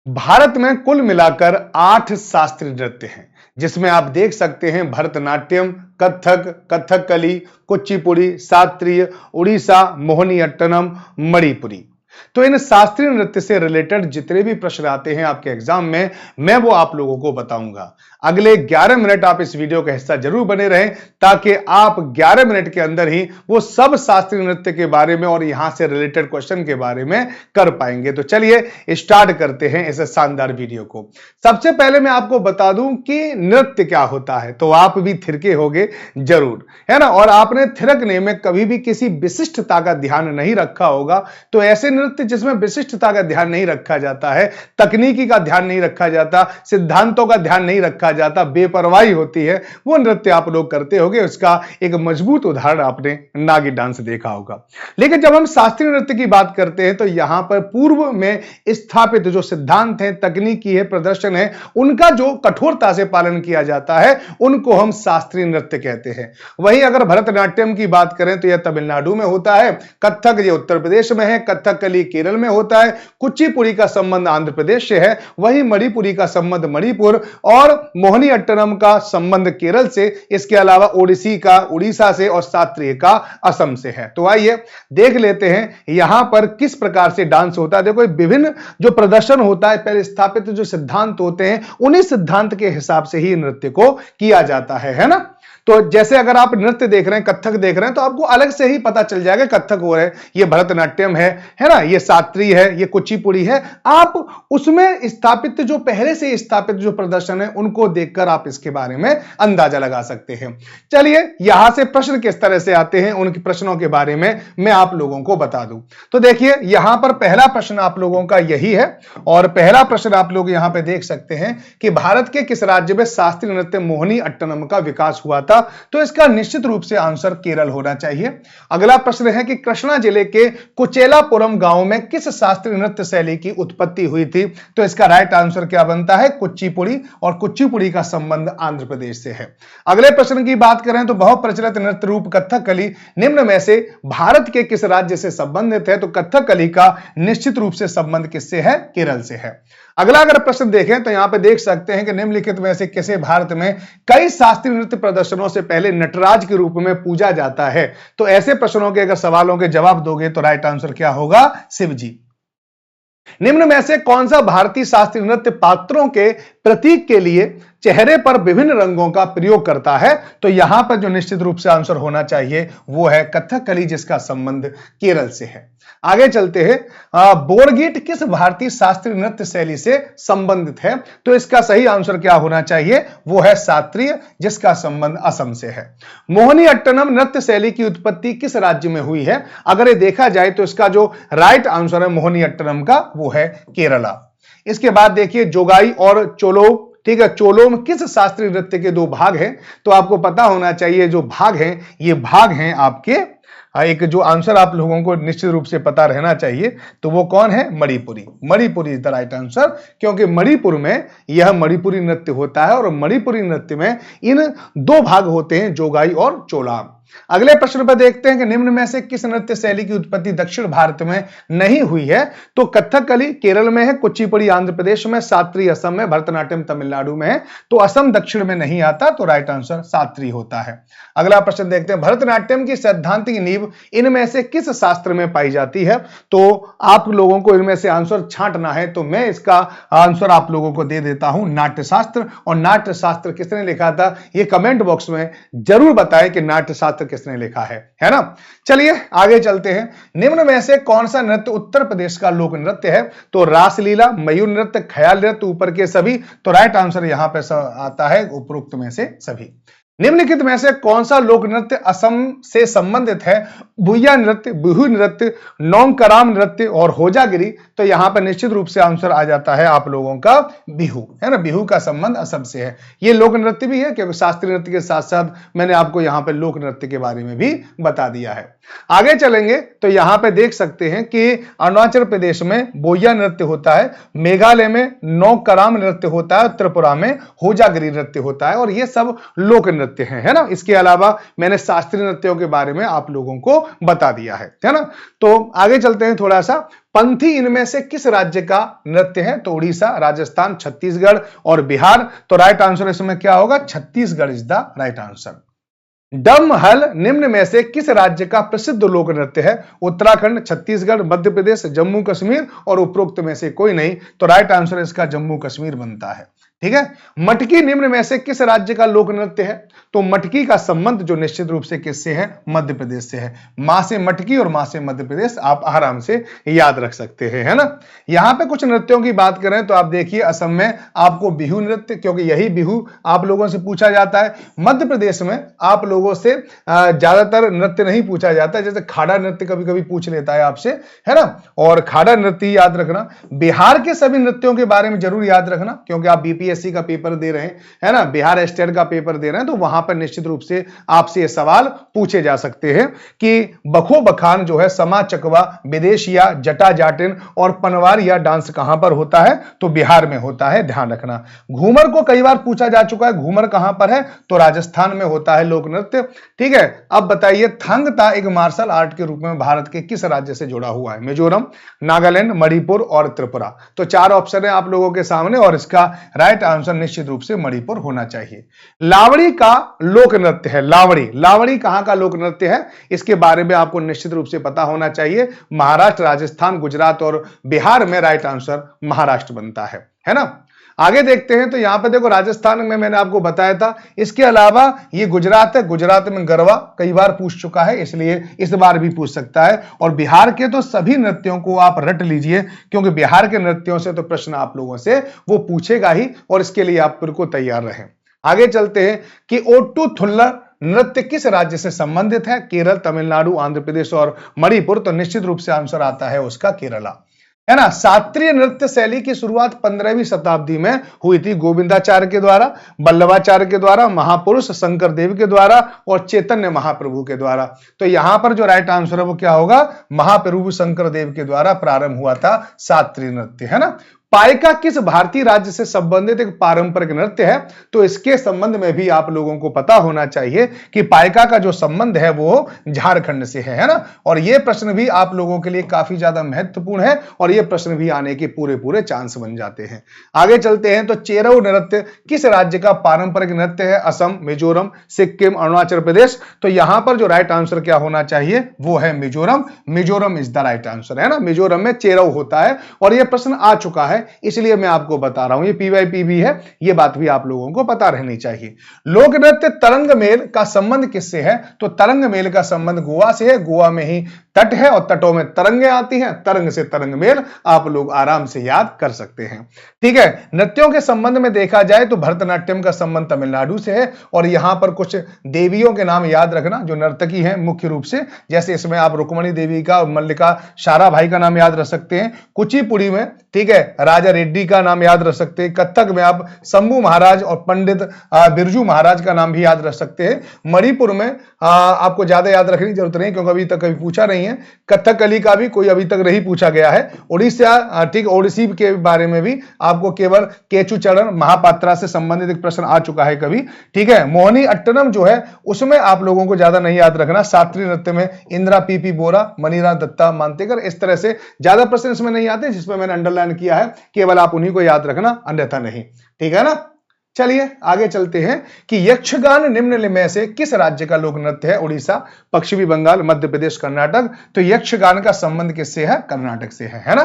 भारत में कुल मिलाकर 8 शास्त्रीय नृत्य हैं, जिसमें आप देख सकते हैं भरतनाट्यम, कथक, कथकली, कुचिपुड़ी, शास्त्रीय, उड़ीसा, मोहिनीअट्टम, मणिपुरी। तो इन शास्त्रीय नृत्य से रिलेटेड जितने भी प्रश्न आते हैं आपके एग्जाम में, मैं वो आप लोगों को बताऊंगा। अगले 11 मिनट आप इस वीडियो का हिस्सा जरूर बने रहें, ताकि आप 11 मिनट के अंदर ही वो सब शास्त्रीय नृत्य के बारे में और यहां से रिलेटेड क्वेश्चन के बारे में कर पाएंगे। तो चलिए स्टार्ट करते हैं इस शानदार वीडियो को। सबसे पहले मैं आपको बता दूं कि नृत्य क्या होता है, तो आप भी थिरके होगे जरूर, है ना। और आपने थिरकने में कभी भी किसी विशिष्टता का ध्यान नहीं रखा होगा। तो ऐसे नृत्य जिसमें विशिष्टता का ध्यान नहीं रखा जाता है, तकनीकी का ध्यान नहीं रखा जाता, सिद्धांतों का ध्यान नहीं रखा जाता, बेपरवाही होती है, वो नृत्य आप लोग करते होंगे। उसका एक मजबूत उदाहरण आपने नागी डांस देखा होगा। लेकिन जब हम शास्त्रीय नृत्य की बात करते हैं, तो यहां पर पूर्व में स्थापित जो सिद्धांत है, तकनीकी है, प्रदर्शन है, उनका जो कठोरता से पालन किया जाता है, उनको हम शास्त्रीय नृत्य कहते हैं। वहीं अगर भरतनाट्यम की बात करें तो यह तमिलनाडु में होता है, कथक ये उत्तर प्रदेश में है, कथकली केरल में होता है, कुचिपुड़ी का संबंध आंध्र प्रदेश से है, वहीं मणिपुरी का संबंध मणिपुर और मोहिनीअट्टम का संबंध केरल से, इसके अलावा ओडिसी का उड़ीसा से और शास्त्रीय का असम से है। तो आइए देख लेते हैं यहां पर किस प्रकार से डांस होता है। देखो विभिन्न जो प्रदर्शन होता है, पहले स्थापित जो सिद्धांत होते हैं, उन्हीं सिद्धांत के हिसाब से ही नृत्य को किया जाता है ना। तो जैसे अगर आप नृत्य देख रहे हैं, कथक देख रहे हैं, तो आपको अलग से ही पता चल जाएगा कथक हो रहा है, ये भरतनाट्यम है ना, ये शास्त्रीय है, ये कुचिपुड़ी है। आप उसमें स्थापित जो पहले से स्थापित जो प्रदर्शन है, उनको देखकर आप इसके बारे में अंदाजा लगा सकते हैं। चलिए यहां से प्रश्न किस तरह से आते हैं, उनके प्रश्नों के बारे में मैं आप लोगों को बता दूं। तो देखिए यहां पर पहला प्रश्न आप लोगों का यही है, और पहला प्रश्न आप लोग यहां पे देख सकते हैं कि भारत के किस राज्य में शास्त्रीय नृत्य मोहिनीअट्टम का विकास हुआ था। तो इसका निश्चित रूप से आंसर केरल होना चाहिए। अगला प्रश्न है कि कृष्णा जिले के कुचेलापुरम गांव में किस शास्त्रीय नृत्य शैली की उत्पत्ति हुई थी। तो इसका राइट आंसर क्या बनता है, कुचिपुड़ी, और कुचिपुड़ी का संबंध आंध्र प्रदेश से है। अगले प्रश्न की बात करें तो बहुप्रचलित नृत्य रूप कथकली निम्न में से भारत के किस राज्य से संबंधित है। तो कथकली का निश्चित रूप से संबंध किससे है, केरल से है। अगला अगर प्रश्न देखें तो यहां पे देख सकते हैं कि निम्नलिखित में से किसे भारत में कई शास्त्रीय नृत्य प्रदर्शनों से पहले नटराज के रूप में पूजा जाता है। तो ऐसे प्रश्नों के अगर सवालों के जवाब दोगे तो राइट आंसर क्या होगा, शिव जी। निम्न में से कौन सा भारतीय शास्त्रीय नृत्य पात्रों के प्रतीक के लिए चेहरे पर विभिन्न रंगों का प्रयोग करता है। तो यहां पर जो निश्चित रूप से आंसर होना चाहिए वो है कथकली, जिसका संबंध केरल से है। आगे चलते हैं, बोरगीट किस भारतीय शास्त्रीय नृत्य शैली से संबंधित है। तो इसका सही आंसर क्या होना चाहिए, वो है शास्त्रीय, जिसका संबंध असम से है। मोहिनीअट्टम नृत्य शैली की उत्पत्ति किस राज्य में हुई है। अगर ये देखा जाए तो इसका जो राइट आंसर है मोहिनीअट्टम का, वो है केरला। इसके बाद देखिए जोगाई और चोलो, ठीक है, चोलोम किस शास्त्रीय नृत्य के दो भाग हैं। तो आपको पता होना चाहिए जो भाग हैं, ये भाग हैं आपके, एक जो आंसर आप लोगों को निश्चित रूप से पता रहना चाहिए, तो वो कौन है, Manipuri. Manipuri is the right answer, क्योंकि मणिपुर में यह मणिपुरी नृत्य होता है, और मणिपुरी नृत्य में इन दो भाग होते हैं, जोगाई और चोलाम। अगले प्रश्न पर देखते हैं कि निम्न में से किस नृत्य शैली की उत्पत्ति दक्षिण भारत में नहीं हुई है। तो कथकली केरल में है, कुचिपुड़ी आंध्र प्रदेश में, शास्त्रीय असम में, भरतनाट्यम तमिलनाडु में है। तो असम दक्षिण में नहीं आता, तो राइट आंसर शास्त्रीय होता है। अगला प्रश्न देखते हैं, भरतनाट्यम की सैद्धांतिक नींव इनमें से किस शास्त्र में पाई जाती है। तो आप लोगों को इनमें से आंसर छांटना है, तो मैं इसका आंसर आप लोगों को दे देता हूं, नाट्यशास्त्र। और नाट्यशास्त्र किसने लिखा था, ये कमेंट बॉक्स में जरूर बताएं कि नाट्यशास्त्र किसने लिखा है ना। चलिए आगे चलते हैं, निम्न में से कौन सा नृत्य उत्तर प्रदेश का लोक नृत्य है। तो रासलीला, मयूर नृत्य, ख्याल नृत्य, ऊपर के सभी। तो राइट आंसर यहां पे आता है उपरोक्त में से सभी। निम्नलिखित में से कौन सा लोक नृत्य असम से संबंधित है। भुइया नृत्य, बिहू नृत्य, नौंगकराम नृत्य और होजागिरी। तो यहां पर निश्चित रूप से आंसर आ जाता है आप लोगों का बिहू, है ना। बिहू का संबंध असम से है। ये लोक नृत्य भी है, क्योंकि शास्त्रीय नृत्य के साथ साथ मैंने आपको यहां पर लोक नृत्य के बारे में भी बता दिया है। आगे चलेंगे तो यहां पे देख सकते हैं कि अरुणाचल प्रदेश में बोया नृत्य होता है, मेघालय में नौकराम नृत्य होता है, त्रिपुरा में होजागिरी नृत्य होता है, और ये सब लोक नृत्य हैं, है ना। इसके अलावा मैंने शास्त्रीय नृत्यों के बारे में आप लोगों को बता दिया है ना। तो आगे चलते हैं थोड़ा सा। पंथी इनमें से किस राज्य का नृत्य है? तो उड़ीसा, राजस्थान, छत्तीसगढ़ और बिहार। तो राइट आंसर इसमें क्या होगा? Chhattisgarh is the right answer. डमहल निम्न में से किस राज्य का प्रसिद्ध लोक नृत्य है? उत्तराखंड, छत्तीसगढ़, मध्य प्रदेश, जम्मू कश्मीर और उपरोक्त में से कोई नहीं। तो राइट आंसर इसका जम्मू कश्मीर बनता है। ठीक है। मटकी निम्न में से किस राज्य का लोक नृत्य है? तो मटकी का संबंध जो निश्चित रूप से किससे है? मध्य प्रदेश से है। मां से मटकी और मां से मध्य प्रदेश, आप आराम से याद रख सकते हैं, है ना। यहां पे कुछ नृत्यों की बात करें तो आप देखिए, असम में आपको बिहू नृत्य, क्योंकि यही बिहू आप लोगों से पूछा जाता है। मध्य प्रदेश में आप लोगों से ज्यादातर नृत्य नहीं पूछा जाता है, जैसे खाड़ा नृत्य कभी कभी पूछ लेता है आपसे, है ना, और खाड़ा नृत्य याद रखना। बिहार के सभी नृत्यों के बारे में जरूर याद रखना, क्योंकि आप बीपीएससी का पेपर दे रहे हैं, है ना, बिहार स्टेट का पेपर दे रहे हैं, तो वहां पर निश्चित रूप से आपसे ये सवाल पूछे जा सकते हैं कि बखो बखान जो है, समा चकवा, विदेशिया, जटा जाटिन और पनवारिया डांस कहां पर होता है? तो बिहार में होता है, ध्यान रखना। घूमर को कई बार पूछा जा चुका है, घूमर कहां पर है? तो राजस्थान में होता है लोक नृत्य। ठीक है। अब बताइए, थंगता एक मार्शल आर्ट के रूप में भारत के किस राज्य से जुड़ा हुआ है? मिजोरम, नागालैंड, मणिपुर और त्रिपुरा। तो चार ऑप्शन है आप लोगों के सामने और इसका राइट आंसर निश्चित रूप से मणिपुर होना चाहिए। लावड़ी का लोक नृत्य है, लावड़ी कहां का लोक नृत्य है? इसके बारे में आपको निश्चित रूप से पता होना चाहिए। महाराष्ट्र, राजस्थान, गुजरात और बिहार में राइट आंसर महाराष्ट्र बनता है ना। आगे देखते हैं, तो यहां पे देखो, राजस्थान में मैंने आपको बताया था। इसके अलावा ये गुजरात है, गुजरात में गरबा कई बार पूछ चुका है, इसलिए इस बार भी पूछ सकता है। और बिहार के तो सभी नृत्यों को आप रट लीजिए, क्योंकि बिहार के नृत्यों से तो प्रश्न आप लोगों से वो पूछेगा ही, और इसके लिए आप बिल्कुल तैयार रहें। आगे चलते हैं कि ओट्टू थुल्लर नृत्य किस राज्य से संबंधित है? केरल, तमिलनाडु, आंध्र प्रदेश और मणिपुर। तो निश्चित रूप से आंसर आता है उसका केरला, है ना। शास्त्रीय नृत्य शैली की शुरुआत 15वीं शताब्दी में हुई थी गोविंदाचार्य के द्वारा, वल्लभाचार्य के द्वारा, महापुरुष शंकर देव के द्वारा और चैतन्य महाप्रभु के द्वारा। तो यहां पर जो राइट आंसर है वो क्या होगा? महाप्रभु शंकर देव के द्वारा प्रारंभ हुआ था शास्त्रीय नृत्य, है ना। पाइका किस भारतीय राज्य से संबंधित एक पारंपरिक नृत्य है? तो इसके संबंध में भी आप लोगों को पता होना चाहिए कि पाइका का जो संबंध है वो झारखंड से है ना। और ये प्रश्न भी आप लोगों के लिए काफी ज्यादा महत्वपूर्ण है, और ये प्रश्न भी आने के पूरे पूरे चांस बन जाते हैं। आगे चलते हैं, तो चेरऊ नृत्य किस राज्य का पारंपरिक नृत्य है? असम, मिजोरम, सिक्किम, अरुणाचल प्रदेश। तो यहां पर जो राइट आंसर क्या होना चाहिए? वो है Mizoram. Mizoram is the right answer, है ना। मिजोरम में चेरऊ होता है, और यह प्रश्न आ चुका है, इसलिए मैं आपको बता रहा हूं। ये पीवाईपी भी है, ये बात भी आप लोगों को पता रहनी चाहिए। लोक नृत्य तरंग मेल का संबंध किससे है? तो तरंग मेल का संबंध गोवा से है। गोवा में ही तट है और तटों में तरंगे आती हैं, तरंग से तरंग मेल आप लोग आराम से याद कर सकते हैं। ठीक है। नृत्यों के संबंध में देखा जाए तो भरतनाट्यम का संबंध तमिलनाडु से है, और यहां पर कुछ देवियों के नाम याद रखना जो नर्तकी हैं मुख्य रूप से, जैसे इसमें आप रुक्मणी देवी का, मल्लिका साराभाई का नाम याद रख सकते हैं। कुचिपुड़ी में, ठीक है, राजा रेड्डी का नाम याद रख सकते हैं। कथक में आप शंभू महाराज और पंडित बिरजू महाराज का नाम भी याद रख सकते हैं। मणिपुर में आपको ज्यादा याद रखने की जरूरत नहीं, क्योंकि अभी तक कभी पूछा नहीं है। कथकली का भी कोई अभी तक नहीं पूछा गया है। उड़ीसा, ठीक, ओडिसी के बारे में भी आपको केवल केचुचरण महापात्रा से संबंधित एक प्रश्न आ चुका है कभी। ठीक है। मोहिनी अट्टनम जो है उसमें आप लोगों को ज्यादा नहीं याद रखना। शास्त्रीय नृत्य में इंदिरा पीपी बोरा, मनीरा दत्ता मांतेकर, इस तरह से ज्यादा प्रश्न इसमें नहीं आते, जिसमें मैंने अंडरलाइन किया है। केवल आप उन्हीं को याद रखना, अन्यथा नहीं। ठीक है ना। चलिए आगे चलते हैं कि यक्षगान निम्न में से किस राज्य का लोक नृत्य है? उड़ीसा, पश्चिमी बंगाल, मध्य प्रदेश, कर्नाटक। तो यक्षगान का संबंध किससे है? कर्नाटक से है ना।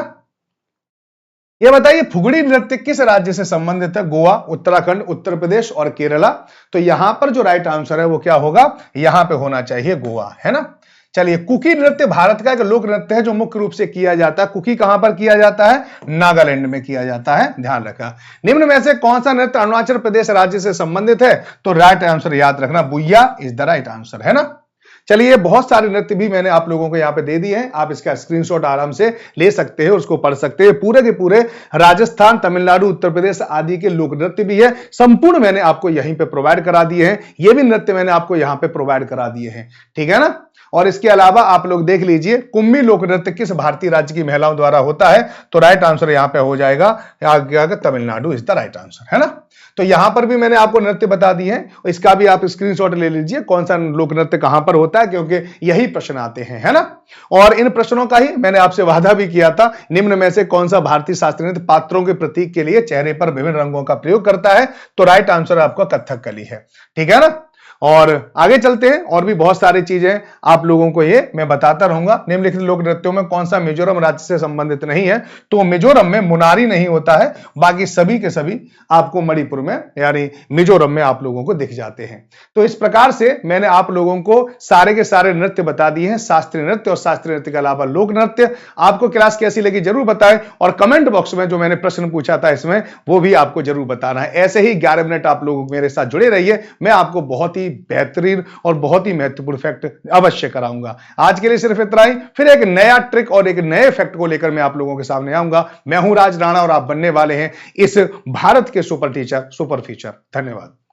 ये बताइए, फुगड़ी नृत्य किस राज्य से संबंधित है? गोवा, उत्तराखंड, उत्तर प्रदेश और केरला। तो यहां पर जो राइट आंसर है वो क्या होगा? यहां पे होना चाहिए गोवा, है ना। चलिए, कुकी नृत्य भारत का एक लोक नृत्य है जो मुख्य रूप से किया जाता है। कुकी कहां पर किया जाता है? नागालैंड में किया जाता है, ध्यान रखा। निम्न में से कौन सा नृत्य अरुणाचल प्रदेश राज्य से संबंधित है? तो राइट आंसर याद रखना, बुइया इज द राइट आंसर, है ना। चलिए, बहुत सारे नृत्य भी मैंने आप लोगों को यहाँ पे दे दिए हैं, आप इसका स्क्रीनशॉट आराम से ले सकते हैं, उसको पढ़ सकते हैं। पूरे के पूरे राजस्थान, तमिलनाडु, उत्तर प्रदेश आदि के लोक नृत्य भी है, संपूर्ण मैंने आपको यहीं पे प्रोवाइड करा दिए हैं। ये भी नृत्य मैंने आपको यहाँ पे प्रोवाइड करा दिए हैं, ठीक है ना। और इसके अलावा आप लोग देख लीजिए कुम्मी लोक नृत्य किस भारतीय राज्य की महिलाओं द्वारा होता है, तो राइट आंसर यहां पे हो जाएगा Tamil Nadu is the right answer, है ना। तो यहां पर भी मैंने आपको नृत्य बता दिए हैं, इसका भी आप स्क्रीनशॉट ले लीजिए कौन सा लोक नृत्य कहां पर होता है, क्योंकि यही प्रश्न आते हैं, है ना। और इन प्रश्नों का ही मैंने आपसे वादा भी किया था, निम्न में से कौन सा भारतीय शास्त्रीय नृत्य पात्रों के प्रतीक के लिए चेहरे पर विभिन्न रंगों का प्रयोग करता है, तो राइट आंसर आपका कथकली है, ठीक है ना। और आगे चलते हैं, और भी बहुत सारी चीजें आप लोगों को ये मैं बताता रहूंगा। निम्नलिखित लोक नृत्यों में कौन सा मिजोरम राज्य से संबंधित नहीं है, तो मिजोरम में मुनारी नहीं होता है, बाकी सभी के सभी आपको मणिपुर में यानी मिजोरम में आप लोगों को दिख जाते हैं। तो इस प्रकार से मैंने आप लोगों को सारे के सारे नृत्य बता दिए हैं, शास्त्रीय नृत्य और शास्त्रीय नृत्य के अलावा लोक नृत्य। आपको क्लास कैसी लगी जरूर बताएं, और कमेंट बॉक्स में जो मैंने प्रश्न पूछा था इसमें वो भी आपको जरूर बताना है। ऐसे ही 11 मिनट आप लोग मेरे साथ जुड़े रहिए, मैं आपको बहुत ही बेहतरीन और बहुत ही महत्वपूर्ण फैक्ट अवश्य कराऊंगा। आज के लिए सिर्फ इतना ही, फिर एक नया ट्रिक और एक नए फैक्ट को लेकर मैं आप लोगों के सामने आऊंगा। मैं हूं राज राणा और आप बनने वाले हैं इस भारत के सुपर टीचर सुपर फीचर। धन्यवाद।